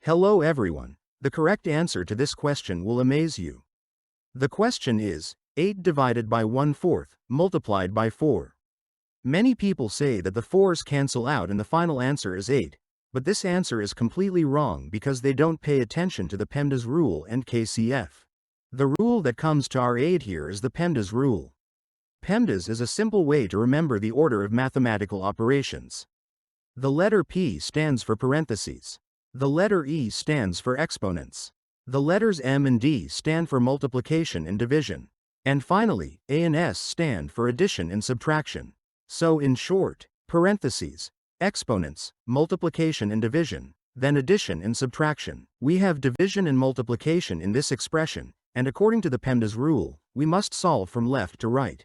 Hello everyone. The correct answer to this question will amaze you. The question is, 8 divided by 1/4, multiplied by 4. Many people say that the 4's cancel out and the final answer is 8, but this answer is completely wrong because they don't pay attention to the PEMDAS rule and KCF. The rule that comes to our aid here is the PEMDAS rule. PEMDAS is a simple way to remember the order of mathematical operations. The letter P stands for parentheses. The letter E stands for exponents. The letters M and D stand for multiplication and division. And finally, A and S stand for addition and subtraction. So in short, parentheses, exponents, multiplication and division, then addition and subtraction. We have division and multiplication in this expression, and according to the PEMDAS rule, we must solve from left to right.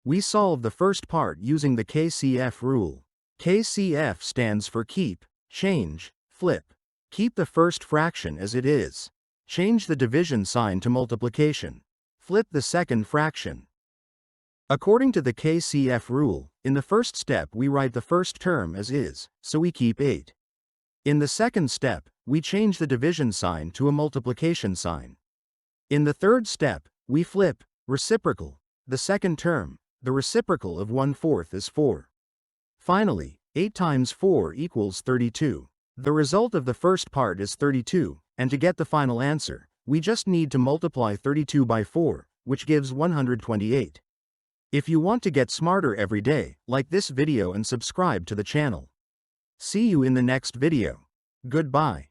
We solve the first part using the KCF rule. KCF stands for keep, change, flip. Keep the first fraction as it is. Change the division sign to multiplication. Flip the second fraction. According to the KCF rule, in the first step we write the first term as is, so we keep 8. In the second step, we change the division sign to a multiplication sign. In the third step, we flip, reciprocal, the second term. The reciprocal of 1/4 is 4. Finally, 8 times 4 equals 32. The result of the first part is 32, and to get the final answer, we just need to multiply 32 by 4, which gives 128. If you want to get smarter every day, like this video and subscribe to the channel. See you in the next video. Goodbye.